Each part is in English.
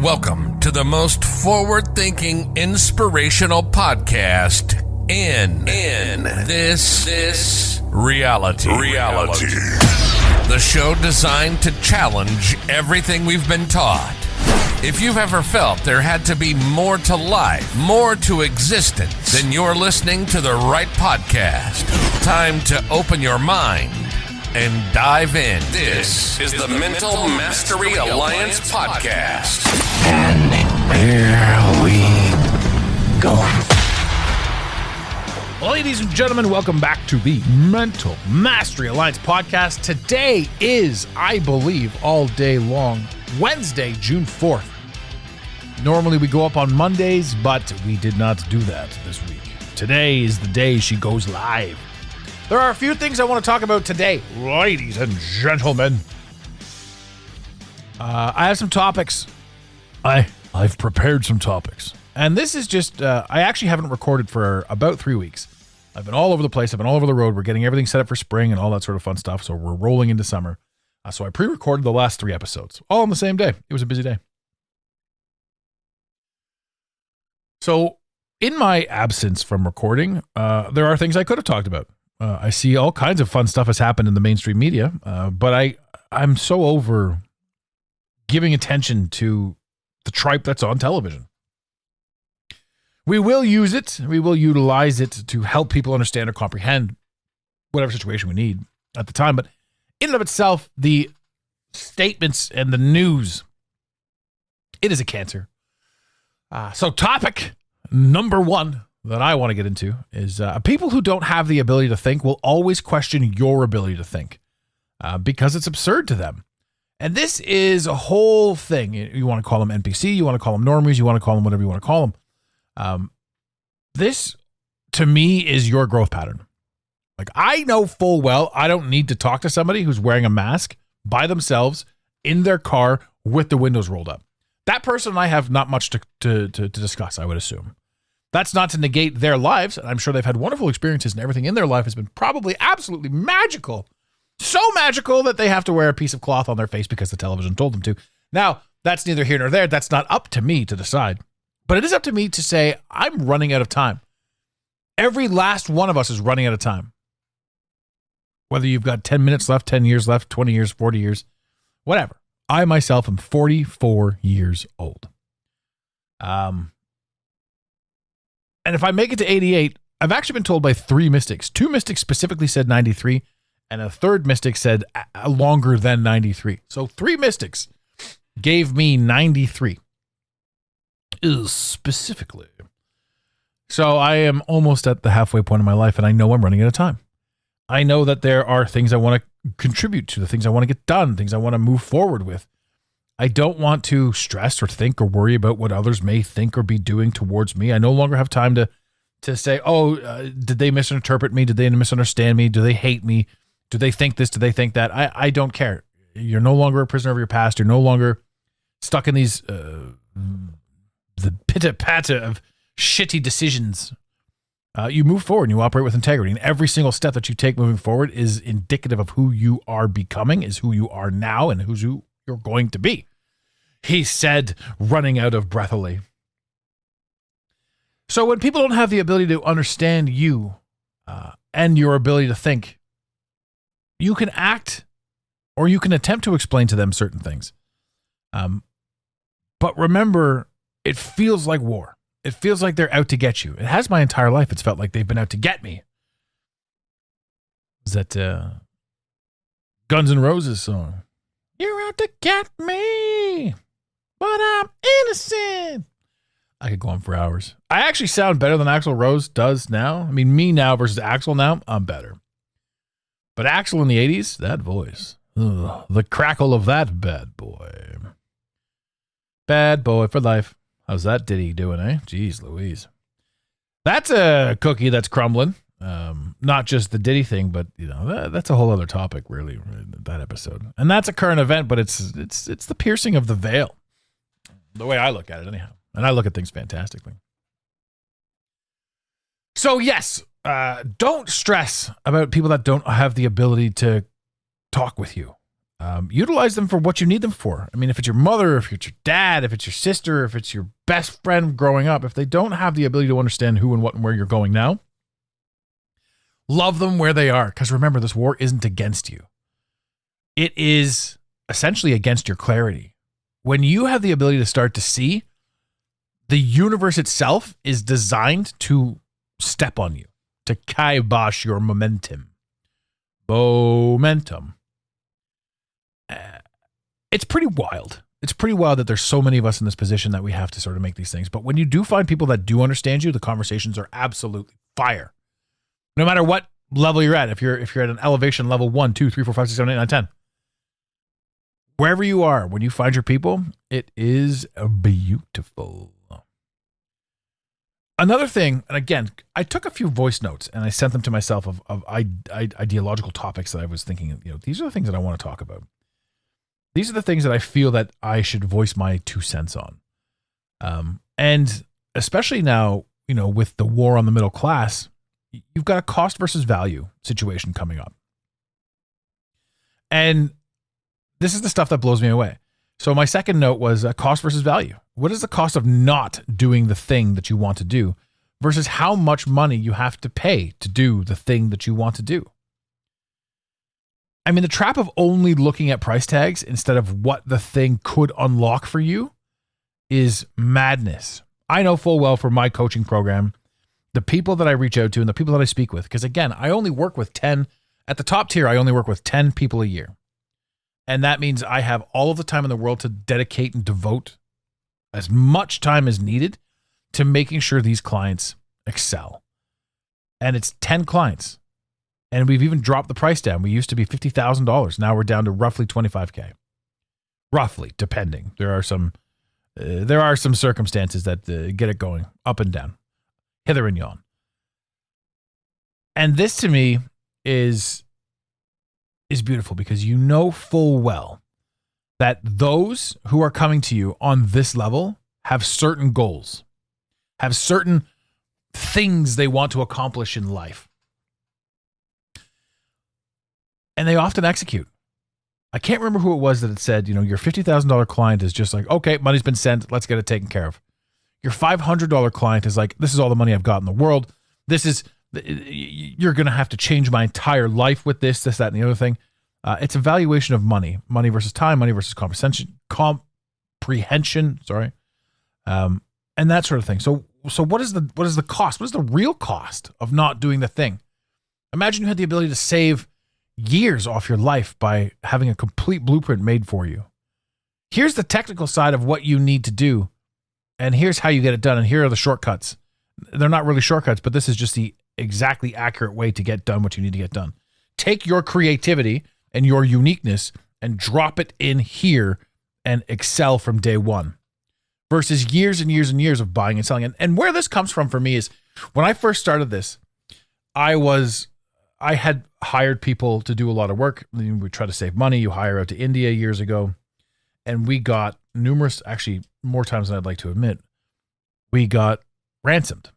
Welcome to the most forward-thinking, inspirational podcast in this reality. The show designed to challenge everything we've been taught. If you've ever felt there had to be more to life, more to existence, then you're listening to the right podcast. Time to open your mind and dive in. This is the Mental Mastery Alliance podcast. And here we go. Ladies and gentlemen, welcome back to the Mental Mastery Alliance podcast. Today is, I believe, all day long, Wednesday, June 4th. Normally we go up on Mondays, but we did not do that this week. Today is the day she goes live. There are a few things I want to talk about today, ladies and gentlemen. I have some topics. I've prepared some topics. And this is just, I actually haven't recorded for about 3 weeks. I've been all over the place. I've been all over the road. We're getting everything set up for spring and all that sort of fun stuff. So we're rolling into summer. So I pre-recorded the last 3 episodes, all on the same day. It was a busy day. So in my absence from recording, there are things I could have talked about. I see all kinds of fun stuff has happened in the mainstream media, but I'm so over giving attention to the tripe that's on television. We will use it. We will utilize it to help people understand or comprehend whatever situation we need at the time. But in and of itself, the statements and the news, it is a cancer. So topic number one that I want to get into is people who don't have the ability to think will always question your ability to think because it's absurd to them. And this is a whole thing. You want to call them NPC, you want to call them normies, you want to call them whatever you want to call them. This, to me, is your growth pattern. Like, I know full well I don't need to talk to somebody who's wearing a mask by themselves in their car with the windows rolled up. That person and I have not much to discuss, I would assume. That's not to negate their lives, and I'm sure they've had wonderful experiences, and everything in their life has been probably absolutely magical. So magical that they have to wear a piece of cloth on their face because the television told them to. Now, that's neither here nor there. That's not up to me to decide. But it is up to me to say, I'm running out of time. Every last one of us is running out of time. Whether you've got 10 minutes left, 10 years left, 20 years, 40 years, whatever. I myself am 44 years old. And if I make it to 88, I've actually been told by 3 mystics. 2 mystics specifically said 93, and a third mystic said longer than 93. So 3 mystics gave me 93. Specifically. So I am almost at the halfway point of my life, and I know I'm running out of time. I know that there are things I want to contribute to, the things I want to get done, things I want to move forward with. I don't want to stress or think or worry about what others may think or be doing towards me. I no longer have time to say, did they misinterpret me? Did they misunderstand me? Do they hate me? Do they think this? Do they think that? I don't care. You're no longer a prisoner of your past. You're no longer stuck in these the pitter-patter of shitty decisions. You move forward and you operate with integrity. And every single step that you take moving forward is indicative of who you are becoming, is who you are now, and who you're going to be. He said, running out of breathily. So when people don't have the ability to understand you and your ability to think, you can act or you can attempt to explain to them certain things. But remember, it feels like war. It feels like they're out to get you. It has my entire life. It's felt like they've been out to get me. Is that Guns N' Roses song? You're out to get me, but I'm innocent. I could go on for hours. I actually sound better than Axl Rose does now. I mean, me now versus Axl now, I'm better. But Axl in the 80s, that voice. Ugh, the crackle of that bad boy. Bad boy for life. How's that ditty doing, eh? Jeez Louise. That's a cookie that's crumbling. Not just the ditty thing, but that's a whole other topic, really, that episode. And that's a current event, but it's the piercing of the veil. The way I look at it, anyhow. And I look at things fantastically. So yes, don't stress about people that don't have the ability to talk with you. Utilize them for what you need them for. I mean, if it's your mother, if it's your dad, if it's your sister, if it's your best friend growing up, if they don't have the ability to understand who and what and where you're going now, love them where they are. Because remember, this war isn't against you. It is essentially against your clarity. When you have the ability to start to see, the universe itself is designed to step on you, to kibosh your momentum. It's pretty wild. It's pretty wild that there's so many of us in this position that we have to sort of make these things. But when you do find people that do understand you, the conversations are absolutely fire. No matter what level you're at, if you're at an elevation level 1, 2, 3, 4, 5, 6, 7, 8, 9, 10. Wherever you are, when you find your people, it is beautiful. Another thing, and again, I took a few voice notes and I sent them to myself of ideological topics that I was thinking, these are the things that I want to talk about. These are the things that I feel that I should voice my 2 cents on. And especially now, with the war on the middle class, you've got a cost versus value situation coming up. And this is the stuff that blows me away. So my second note was cost versus value. What is the cost of not doing the thing that you want to do versus how much money you have to pay to do the thing that you want to do? I mean, the trap of only looking at price tags instead of what the thing could unlock for you is madness. I know full well for my coaching program, the people that I reach out to and the people that I speak with, because again, I only work with 10, at the top tier, I only work with 10 people a year. And that means I have all of the time in the world to dedicate and devote as much time as needed to making sure these clients excel. And it's 10 clients. And we've even dropped the price down. We used to be $50,000. Now we're down to roughly $25,000. Roughly, depending. There are some circumstances that get it going up and down, hither and yon. And this to me is beautiful because you know full well that those who are coming to you on this level have certain goals, have certain things they want to accomplish in life. And they often execute. I can't remember who it was that had said, your $50,000 client is just like, okay, money's been sent. Let's get it taken care of. Your $500 client is like, this is all the money I've got in the world. You're going to have to change my entire life with this, that, and the other thing. It's a valuation of money versus time, money versus comprehension, and that sort of thing. So what is the cost? What is the real cost of not doing the thing? Imagine you had the ability to save years off your life by having a complete blueprint made for you. Here's the technical side of what you need to do, and here's how you get it done, and here are the shortcuts. They're not really shortcuts, but this is just the exactly accurate way to get done what you need to get done. Take your creativity and your uniqueness and drop it in here and excel from day one versus years and years and years of buying and selling. And where this comes from for me is when I first started this, I had hired people to do a lot of work. We try to save money. You hire out to India years ago, and we got numerous, actually more times than I'd like to admit, we got ransomed.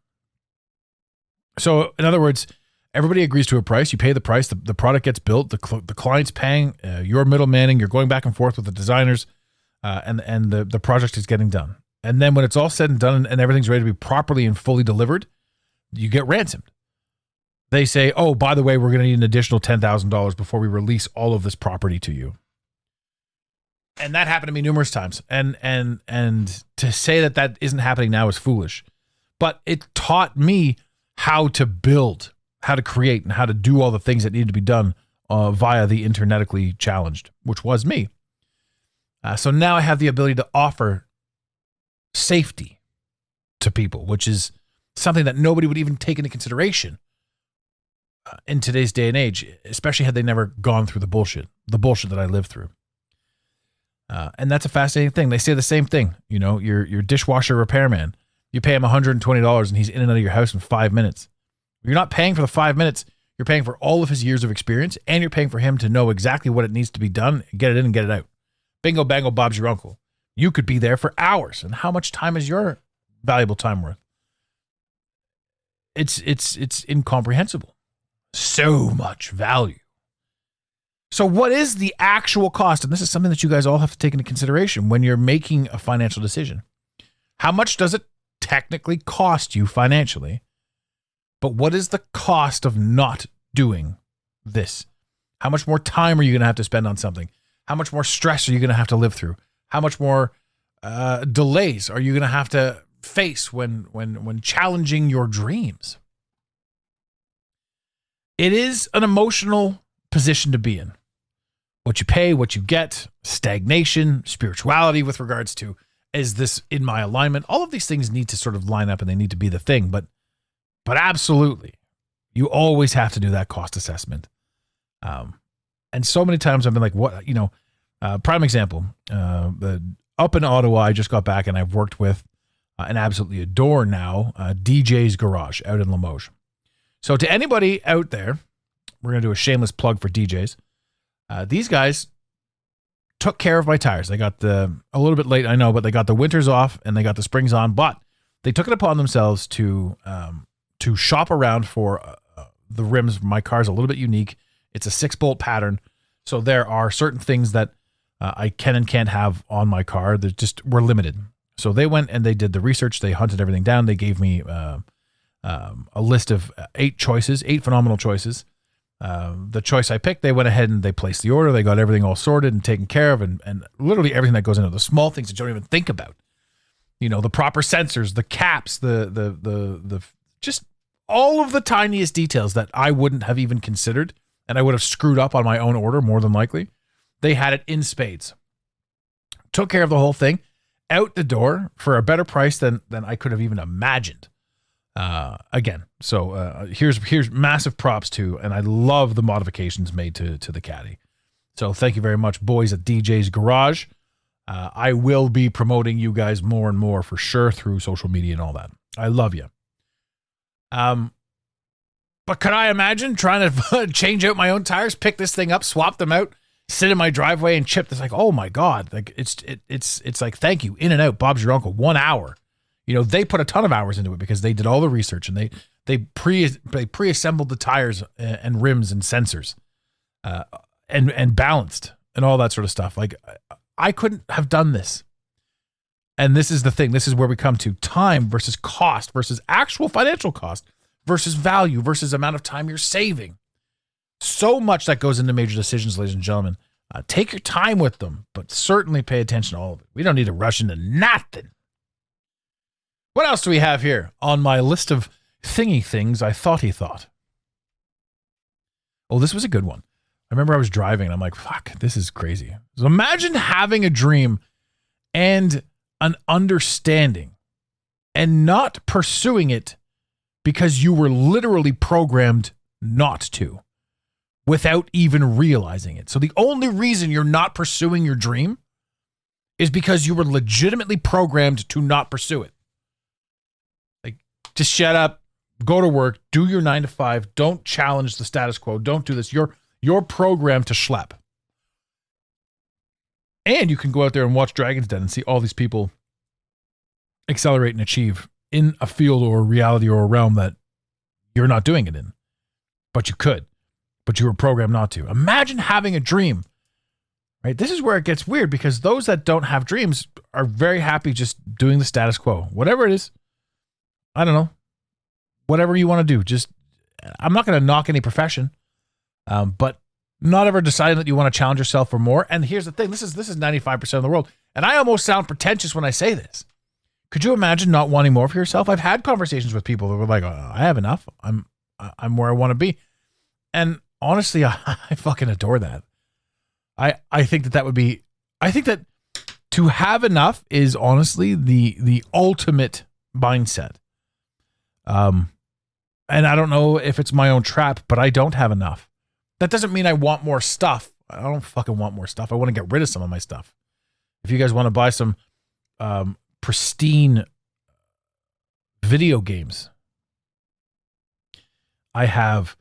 So in other words, everybody agrees to a price. You pay the price. The product gets built. The client's paying. You're middlemaning. You're going back and forth with the designers, and the project is getting done. And then when it's all said and done and everything's ready to be properly and fully delivered, you get ransomed. They say, oh, by the way, we're going to need an additional $10,000 before we release all of this property to you. And that happened to me numerous times. And to say that isn't happening now is foolish. But it taught me how to build, how to create, and how to do all the things that needed to be done via the internetically challenged, which was me. So now I have the ability to offer safety to people, which is something that nobody would even take into consideration in today's day and age, especially had they never gone through the bullshit that I lived through. And that's a fascinating thing. They say the same thing. Your dishwasher repairman, you pay him $120 and he's in and out of your house in 5 minutes. You're not paying for the 5 minutes. You're paying for all of his years of experience, and you're paying for him to know exactly what it needs to be done, get it in and get it out. Bingo, bango, Bob's your uncle. You could be there for hours. And how much time is your valuable time worth? It's incomprehensible. So much value. So what is the actual cost? And this is something that you guys all have to take into consideration when you're making a financial decision. How much does it technically cost you financially? But what is the cost of not doing this? How much more time are you going to have to spend on something? How much more stress are you going to have to live through? How much more delays are you going to have to face when challenging your dreams? It is an emotional position to be in. What you pay, what you get, stagnation, spirituality with regards to, is this in my alignment? All of these things need to sort of line up and they need to be the thing. But absolutely, you always have to do that cost assessment. And so many times I've been like, what, prime example, up in Ottawa, I just got back and I've worked with and absolutely adore now DJ's Garage out in Limoges. So to anybody out there, we're going to do a shameless plug for DJs. These guys took care of my tires. They got a little bit late, I know, but they got the winters off and they got the springs on, but they took it upon themselves to shop around for the rims. My car's a little bit unique. It's a 6-bolt pattern. So there are certain things that I can and can't have on my car that we're limited. So they went and they did the research. They hunted everything down. They gave me a list of 8 phenomenal choices. The choice I picked, they went ahead and they placed the order. They got everything all sorted and taken care of, and literally everything that goes into the small things that you don't even think about. The proper sensors, the caps, the just all of the tiniest details that I wouldn't have even considered, and I would have screwed up on my own order more than likely. They had it in spades. Took care of the whole thing, out the door for a better price than I could have even imagined. Again, so here's massive props to, and I love the modifications made to the Caddy. So thank you very much, boys at DJ's Garage. I will be promoting you guys more and more for sure through social media and all that. I love you. But could I imagine trying to change out my own tires, pick this thing up, swap them out, sit in my driveway and chip this? Like, oh my God, like it's like, thank you, in and out, Bob's your uncle, 1 hour. They put a ton of hours into it because they did all the research and they pre-assembled the tires and rims and sensors, and balanced and all that sort of stuff. Like, I couldn't have done this. And this is the thing. This is where we come to time versus cost versus actual financial cost versus value versus amount of time you're saving. So much that goes into major decisions, ladies and gentlemen. Take your time with them, but certainly pay attention to all of it. We don't need to rush into nothing. What else do we have here on my list of thingy things I thought he thought? Oh, this was a good one. I remember I was driving and I'm like, fuck, this is crazy. So imagine having a dream and an understanding and not pursuing it because you were literally programmed not to without even realizing it. So the only reason you're not pursuing your dream is because you were legitimately programmed to not pursue it. Just shut up, go to work, do your 9 to 5. Don't challenge the status quo. Don't do this. You're programmed to schlep. And you can go out there and watch Dragon's Den and see all these people accelerate and achieve in a field or a reality or a realm that you're not doing it in. But you could. But you were programmed not to. Imagine having a dream. Right? This is where it gets weird because those that don't have dreams are very happy just doing the status quo. Whatever it is. I don't know. Whatever you want to do. I'm not going to knock any profession, but not ever deciding that you want to challenge yourself for more. And here's the thing. This is 95% of the world. And I almost sound pretentious when I say this. Could you imagine not wanting more for yourself? I've had conversations with people that were like, oh, I have enough. I'm where I want to be. And honestly, I fucking adore that. I think that would be, I think that to have enough is honestly the ultimate mindset. And I don't know if it's my own trap, but I don't have enough. That doesn't mean I want more stuff. I don't fucking want more stuff. I want to get rid of some of my stuff. If you guys want to buy some pristine video games, I have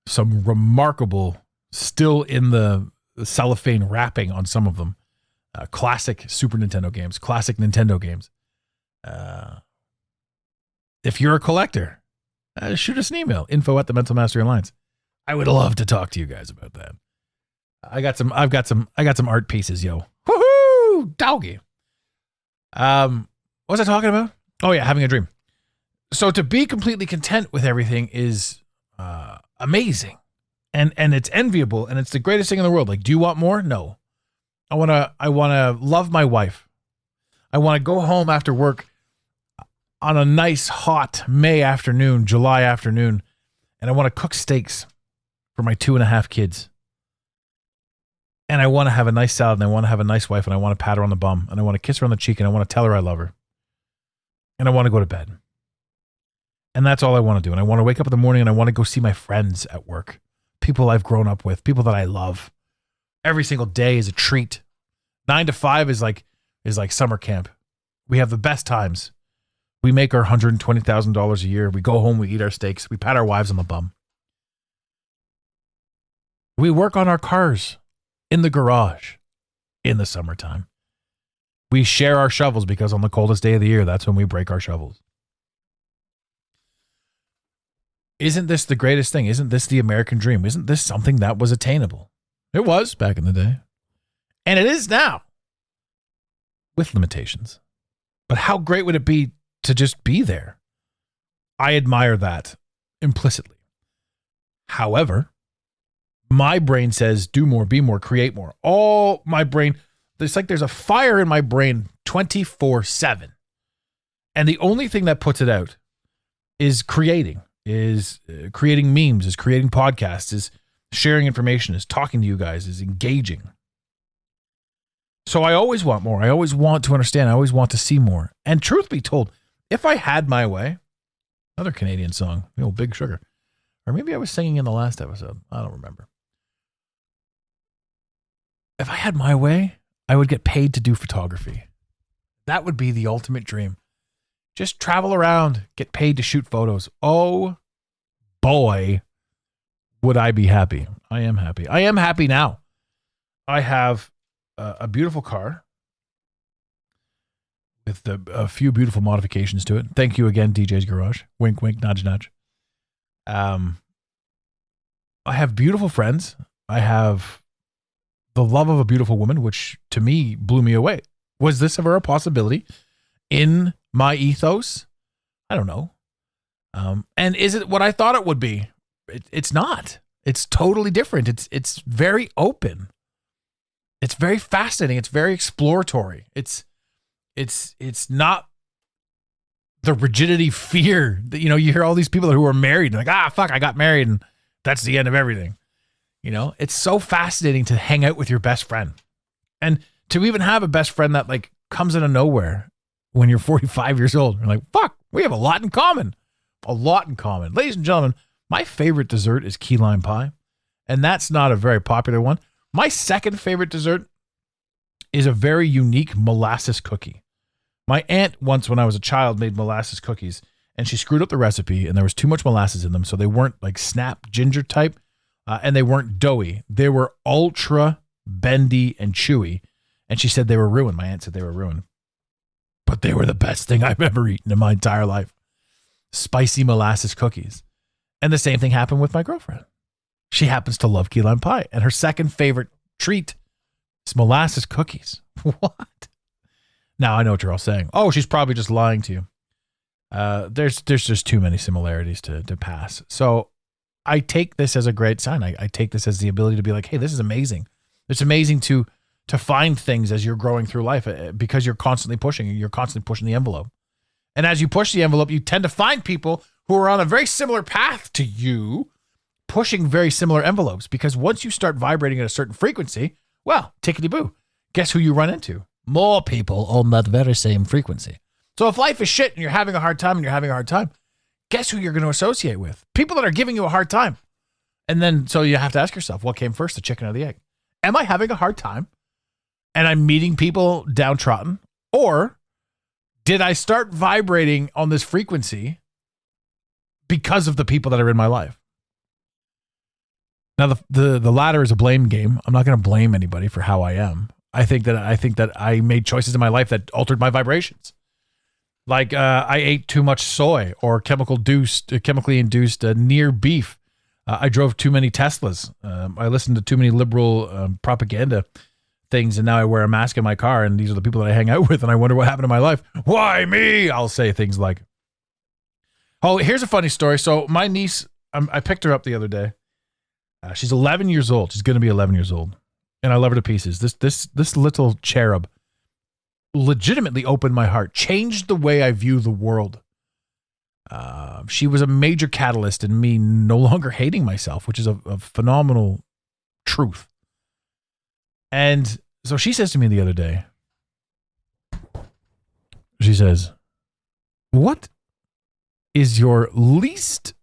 some remarkable, still in the cellophane wrapping on some of them, classic Super Nintendo games, classic Nintendo games. If you're a collector, shoot us an email, info@the Mental Mastery Alliance. I would love to talk to you guys about that. I got some art pieces, yo. Woohoo! Doggy. What was I talking about? Oh yeah, having a dream. So to be completely content with everything is amazing. And it's enviable, and it's the greatest thing in the world. Like, do you want more? No. I wanna love my wife. I want to go home after work on a nice hot May afternoon, July afternoon, and I want to cook steaks for my 2.5 kids. And I want to have a nice salad, and I want to have a nice wife, and I want to pat her on the bum, and I want to kiss her on the cheek, and I want to tell her I love her. And I want to go to bed. And that's all I want to do. And I want to wake up in the morning, and I want to go see my friends at work. People I've grown up with, people that I love. Every single day is a treat. 9 to 5 is like summer camp. We have the best times. We make our $120,000 a year. We go home, we eat our steaks, we pat our wives on the bum. We work on our cars in the garage in the summertime. We share our shovels because on the coldest day of the year, that's when we break our shovels. Isn't this the greatest thing? Isn't this the American dream? Isn't this something that was attainable? It was back in the day. And it is now. With limitations. But how great would it be to just be there? I admire that implicitly. However, my brain says do more, be more, create more. All my brain, it's like there's a fire in my brain 24/7. And the only thing that puts it out is creating memes, is creating podcasts, is sharing information, is talking to you guys, is engaging. So I always want more. I always want to understand. I always want to see more. And truth be told, if I had my way, another Canadian song, the old Big Sugar, or maybe I was singing in the last episode. I don't remember. If I had my way, I would get paid to do photography. That would be the ultimate dream. Just travel around, get paid to shoot photos. Oh boy, would I be happy. I am happy. I am happy now. I have a beautiful car with a few beautiful modifications to it. Thank you again, DJ's Garage. Wink, wink, nudge, nudge. I have beautiful friends. I have the love of a beautiful woman, which to me blew me away. Was this ever a possibility in my ethos? I don't know. And is it what I thought it would be? It's not. It's totally different. It's very open. It's very fascinating. It's very exploratory. It's not the rigidity fear that, you hear all these people who are married and like, fuck, I got married and that's the end of everything. It's so fascinating to hang out with your best friend and to even have a best friend that like comes out of nowhere when you're 45 years old. You're like, fuck, we have a lot in common. A lot in common. Ladies and gentlemen, my favorite dessert is key lime pie. And that's not a very popular one. My second favorite dessert is a very unique molasses cookie. My aunt once, when I was a child, made molasses cookies and she screwed up the recipe and there was too much molasses in them. So they weren't like snap ginger type and they weren't doughy. They were ultra bendy and chewy. And she said they were ruined. My aunt said they were ruined. But they were the best thing I've ever eaten in my entire life. Spicy molasses cookies. And the same thing happened with my girlfriend. She happens to love key lime pie. And her second favorite treat is molasses cookies. What? Now I know what you're all saying. Oh, she's probably just lying to you. There's just too many similarities to pass. So I take this as a great sign. I take this as the ability to be like, hey, this is amazing. It's amazing to find things as you're growing through life because you're constantly pushing. You're constantly pushing the envelope. And as you push the envelope, you tend to find people who are on a very similar path to you, pushing very similar envelopes. Because once you start vibrating at a certain frequency, well, tickety-boo. Guess who you run into? More people on that very same frequency. So if life is shit and you're having a hard time guess who you're going to associate with? People that are giving you a hard time. And then, so you have to ask yourself, what came first, the chicken or the egg? Am I having a hard time and I'm meeting people downtrodden? Or did I start vibrating on this frequency because of the people that are in my life? Now, the latter is a blame game. I'm not going to blame anybody for how I am. I think that I made choices in my life that altered my vibrations. Like I ate too much soy or chemically induced near beef. I drove too many Teslas. I listened to too many liberal propaganda things, and now I wear a mask in my car, and these are the people that I hang out with, and I wonder what happened to my life. Why me? I'll say things like, oh, here's a funny story. So my niece, I picked her up the other day. She's 11 years old. She's going to be 11 years old, and I love her to pieces. This little cherub legitimately opened my heart, changed the way I view the world. She was a major catalyst in me no longer hating myself, which is a phenomenal truth. And so she says to me the other day, she says, what is your least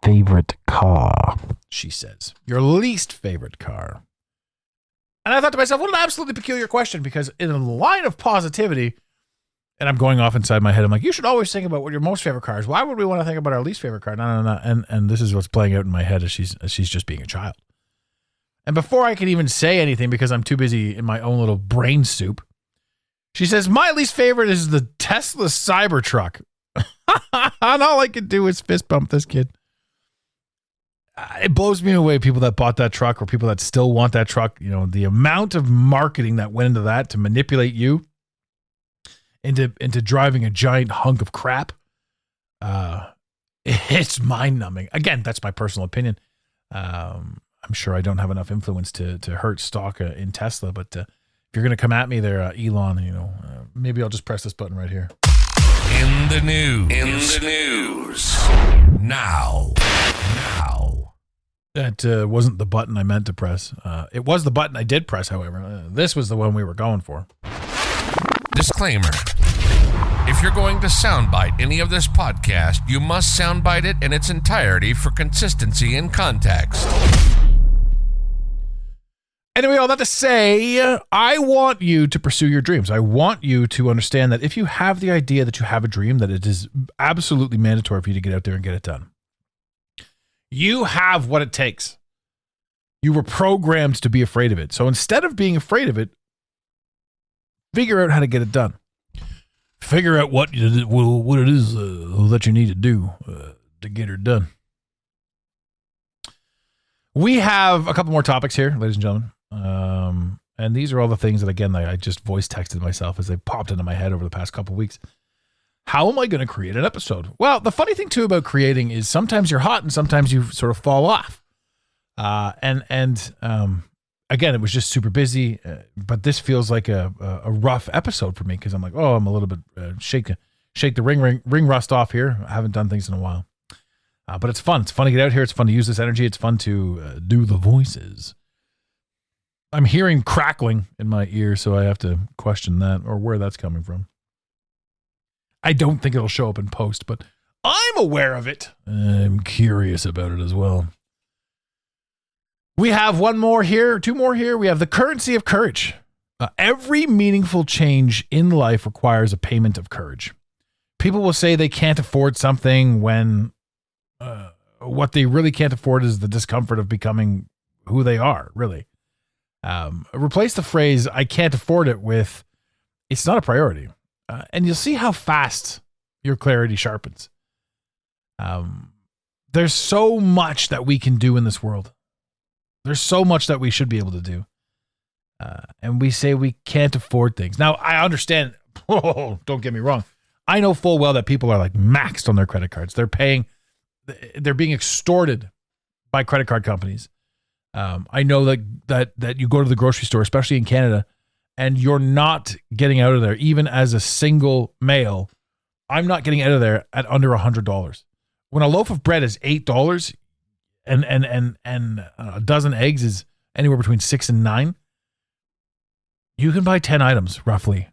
favorite car? She says, your least favorite car. And I thought to myself, what an absolutely peculiar question, because in a line of positivity, and I'm going off inside my head, I'm like, you should always think about what your most favorite car is. Why would we want to think about our least favorite car? No. And this is what's playing out in my head as she's just being a child. And before I can even say anything, because I'm too busy in my own little brain soup, she says, my least favorite is the Tesla Cybertruck. And all I could do is fist bump this kid. It blows me away, people that bought that truck or people that still want that truck. You know, the amount of marketing that went into that to manipulate you into driving a giant hunk of crap. It's mind-numbing. Again, that's my personal opinion. I'm sure I don't have enough influence to hurt stock in Tesla, but if you're going to come at me there, Elon, maybe I'll just press this button right here. In the news. Now. That wasn't the button I meant to press. It was the button I did press, however. This was the one we were going for. Disclaimer. If you're going to soundbite any of this podcast, you must soundbite it in its entirety for consistency and context. Anyway, all that to say, I want you to pursue your dreams. I want you to understand that if you have the idea that you have a dream, that it is absolutely mandatory for you to get out there and get it done. You have what it takes. You were programmed to be afraid of it. So instead of being afraid of it, figure out how to get it done. Figure out what it is that you need to do to get her done. We have a couple more topics here, ladies and gentlemen. And these are all the things that, again, I just voice texted myself as they popped into my head over the past couple of weeks. How am I going to create an episode? Well, the funny thing, too, about creating is sometimes you're hot and sometimes you sort of fall off. Again, it was just super busy, but this feels like a rough episode for me because I'm like, I'm a little bit shake the ring rust off here. I haven't done things in a while. But it's fun. It's fun to get out here. It's fun to use this energy. It's fun to do the voices. I'm hearing crackling in my ear, so I have to question that or where that's coming from. I don't think it'll show up in post, but I'm aware of it. I'm curious about it as well. We have two more here. We have the currency of courage. Every meaningful change in life requires a payment of courage. People will say they can't afford something when what they really can't afford is the discomfort of becoming who they are, really. Replace the phrase, I can't afford it, with, it's not a priority. And you'll see how fast your clarity sharpens. There's so much that we can do in this world. There's so much that we should be able to do. And we say we can't afford things. Now, I understand. Don't get me wrong. I know full well that people are like maxed on their credit cards. They're being extorted by credit card companies. I know that you go to the grocery store, especially in Canada, and you're not getting out of there, even as a single male. I'm not getting out of there at under $100. When a loaf of bread is $8 and a dozen eggs is anywhere between 6 and 9, you can buy 10 items roughly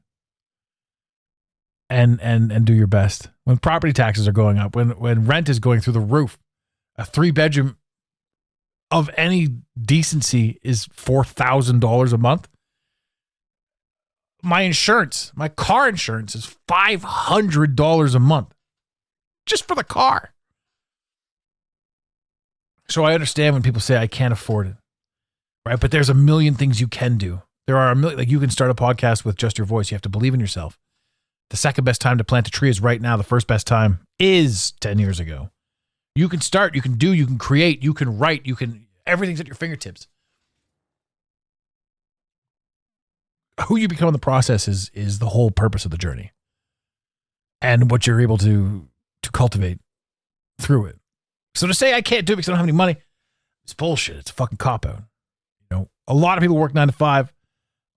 and do your best. When property taxes are going up, when rent is going through the roof, a 3-bedroom of any decency is $4,000 a month. My car insurance is $500 a month just for the car. So I understand when people say I can't afford it, right? But there's a million things you can do. There are a million, like you can start a podcast with just your voice. You have to believe in yourself. The second best time to plant a tree is right now. The first best time is 10 years ago. You can start, you can do, you can create, you can write, everything's at your fingertips. Who you become in the process is the whole purpose of the journey. And what you're able to cultivate through it. So to say I can't do it because I don't have any money, it's bullshit. It's a fucking cop-out. A lot of people work 9 to 5.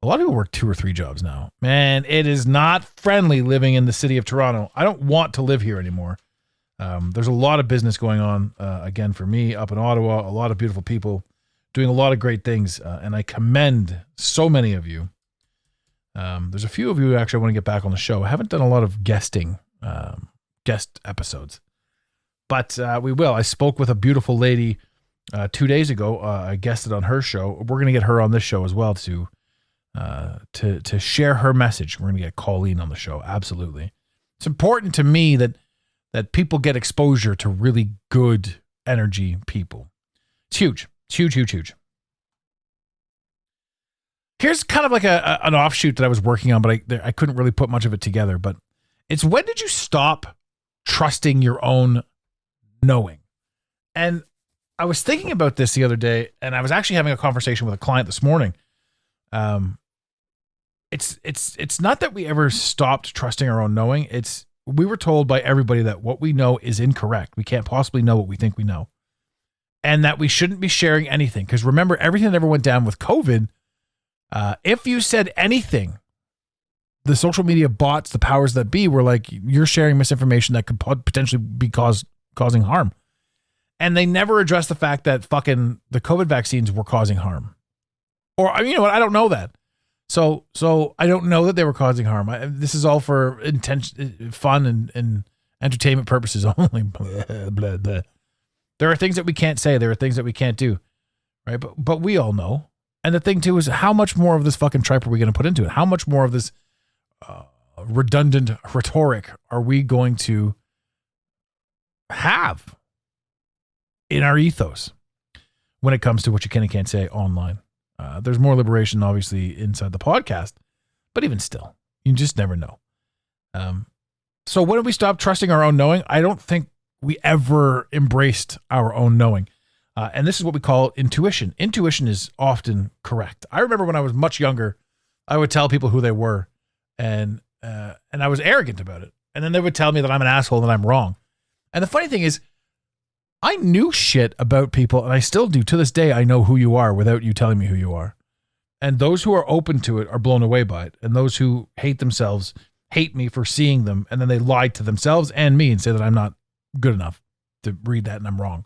A lot of people work 2 or 3 jobs now. Man, it is not friendly living in the city of Toronto. I don't want to live here anymore. There's a lot of business going on, again, for me up in Ottawa. A lot of beautiful people doing a lot of great things. And I commend so many of you. There's a few of you who actually want to get back on the show. I haven't done a lot of guest episodes, but we will. I spoke with a beautiful lady 2 days ago. I guested on her show. We're going to get her on this show as well to share her message. We're going to get Colleen on the show. Absolutely. It's important to me that people get exposure to really good energy people. It's huge. It's huge, huge, huge. Here's kind of like an offshoot that I was working on, but I couldn't really put much of it together. But it's, when did you stop trusting your own knowing? And I was thinking about this the other day, and I was actually having a conversation with a client this morning. It's not that we ever stopped trusting our own knowing. We were told by everybody that what we know is incorrect. We can't possibly know what we think we know. And that we shouldn't be sharing anything. Because remember, everything that ever went down with COVID, if you said anything, the social media bots, the powers that be, were like, you're sharing misinformation that could potentially be causing harm. And they never addressed the fact that fucking the COVID vaccines were causing harm. Or, you know what? I don't know that. So I don't know that they were causing harm. This is all for fun and entertainment purposes only. Blah, blah, blah. There are things that we can't say. There are things that we can't do. Right? But we all know. And the thing too is, how much more of this fucking tripe are we going to put into it? How much more of this redundant rhetoric are we going to have in our ethos when it comes to what you can and can't say online? There's more liberation, obviously, inside the podcast, but even still, you just never know. So when did we stop trusting our own knowing? I don't think we ever embraced our own knowing. And this is what we call intuition. Intuition is often correct. I remember when I was much younger, I would tell people who they were, and I was arrogant about it. And then they would tell me that I'm an asshole and that I'm wrong. And the funny thing is, I knew shit about people, and I still do. To this day, I know who you are without you telling me who you are. And those who are open to it are blown away by it. And those who hate themselves hate me for seeing them, and then they lie to themselves and me and say that I'm not good enough to read that and I'm wrong.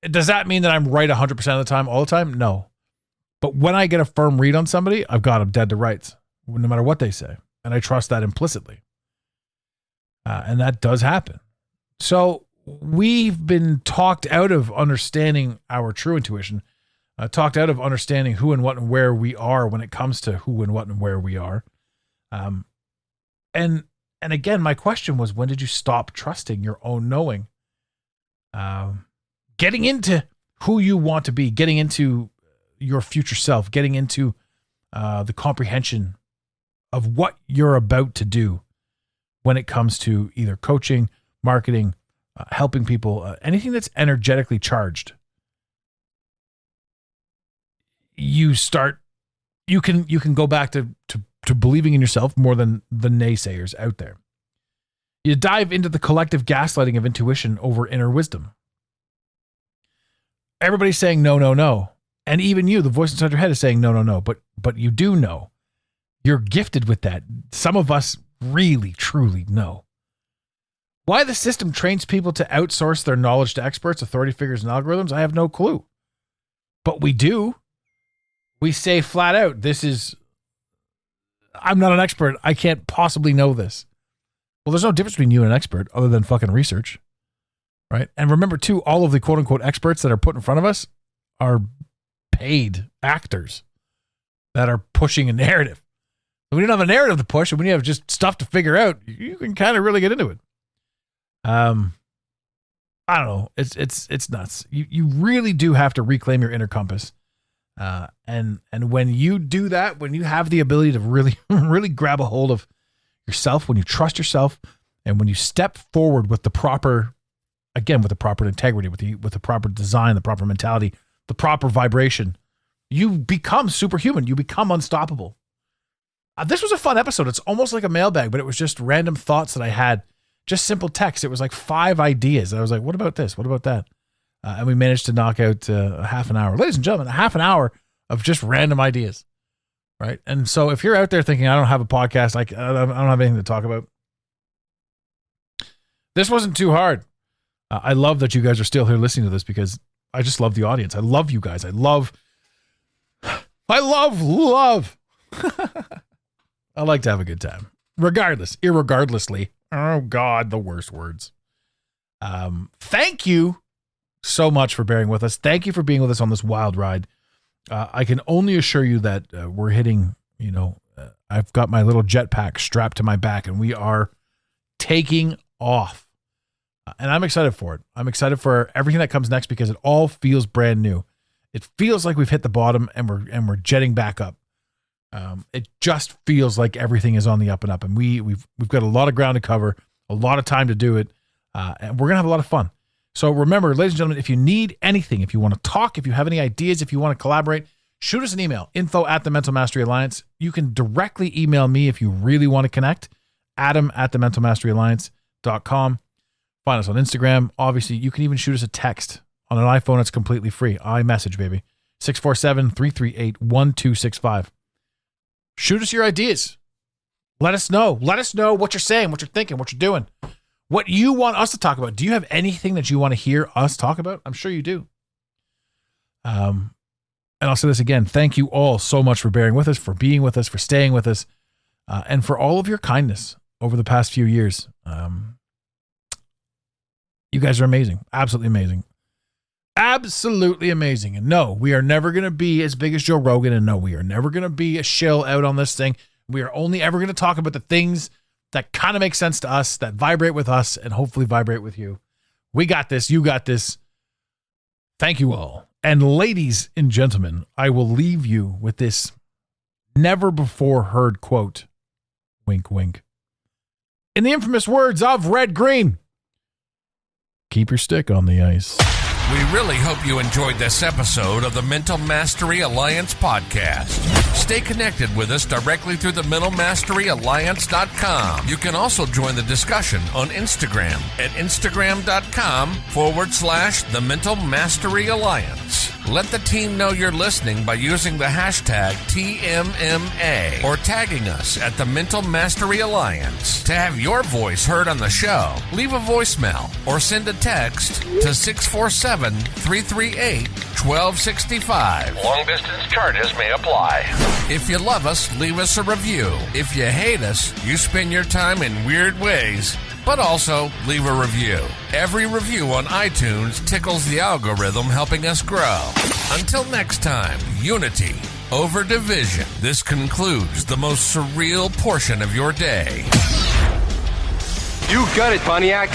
Does that mean that I'm right 100% of the time, all the time? No. But when I get a firm read on somebody, I've got them dead to rights, no matter what they say. And I trust that implicitly. And that does happen. So we've been talked out of understanding our true intuition, talked out of understanding who and what and where we are when it comes to who and what and where we are. And again, my question was, when did you stop trusting your own knowing? Getting into who you want to be, getting into your future self, getting into the comprehension of what you're about to do when it comes to either coaching, marketing, helping people, anything that's energetically charged. You can go back to believing in yourself more than the naysayers out there. You dive into the collective gaslighting of intuition over inner wisdom. Everybody's saying no, no, no. And even you, the voice inside your head is saying no, no, no. But you do know. You're gifted with that. Some of us really, truly know. Why the system trains people to outsource their knowledge to experts, authority figures, and algorithms, I have no clue. But we do. We say flat out, I'm not an expert. I can't possibly know this. Well, there's no difference between you and an expert other than fucking research. Right? And remember, too, all of the quote-unquote experts that are put in front of us are paid actors that are pushing a narrative. When you don't have a narrative to push, and when you have just stuff to figure out, you can kind of really get into it. I don't know. It's nuts. You really do have to reclaim your inner compass. And when you do that, when you have the ability to really, really grab a hold of yourself, when you trust yourself, and when you step forward with the proper, again, with the proper integrity, with the proper design, the proper mentality, the proper vibration, you become superhuman. You become unstoppable. This was a fun episode. It's almost like a mailbag, but it was just random thoughts that I had, just simple text. It was like 5 ideas. I was like, what about this? What about that? And we managed to knock out a half an hour. Ladies and gentlemen, a half an hour of just random ideas, right? And so if you're out there thinking, I don't have a podcast, I don't have anything to talk about, this wasn't too hard. I love that you guys are still here listening to this because I just love the audience. I love you guys. I love. I like to have a good time. Irregardlessly. Oh God, the worst words. Thank you so much for bearing with us. Thank you for being with us on this wild ride. I can only assure you that we're hitting, I've got my little jetpack strapped to my back and we are taking off. And I'm excited for it. I'm excited for everything that comes next because it all feels brand new. It feels like we've hit the bottom and we're jetting back up. It just feels like everything is on the up and up, and we've got a lot of ground to cover, a lot of time to do it, and we're gonna have a lot of fun. So remember, ladies and gentlemen, if you need anything, if you want to talk, if you have any ideas, if you want to collaborate, shoot us an email, info@thementalmasteryalliance. You can directly email me if you really want to connect, adam@thementalmasteryalliance.com. Find us on Instagram. Obviously, you can even shoot us a text on an iPhone. It's completely free. iMessage, baby. 647-338-1265. Shoot us your ideas. Let us know. Let us know what you're saying, what you're thinking, what you're doing, what you want us to talk about. Do you have anything that you want to hear us talk about? I'm sure you do. And I'll say this again. Thank you all so much for bearing with us, for being with us, for staying with us, and for all of your kindness over the past few years. You guys are amazing. Absolutely amazing. Absolutely amazing. And no, we are never going to be as big as Joe Rogan. And no, we are never going to be a shill out on this thing. We are only ever going to talk about the things that kind of make sense to us, that vibrate with us, and hopefully vibrate with you. We got this. You got this. Thank you all. And ladies and gentlemen, I will leave you with this never before heard quote. Wink, wink. In the infamous words of Red Green, keep your stick on the ice. We really hope you enjoyed this episode of the Mental Mastery Alliance podcast. Stay connected with us directly through the mentalmasteryalliance.com. You can also join the discussion on Instagram at instagram.com/the Mental Mastery Alliance. Let the team know you're listening by using the hashtag TMMA or tagging us at the Mental Mastery Alliance. To have your voice heard on the show, leave a voicemail or send a text to 647-338-1265. Long-distance charges may apply. If you love us, leave us a review. If you hate us, you spend your time in weird ways, but also leave a review. Every review on iTunes tickles the algorithm, helping us grow. Until next time, unity over division. This concludes the most surreal portion of your day. You got it, Pontiac.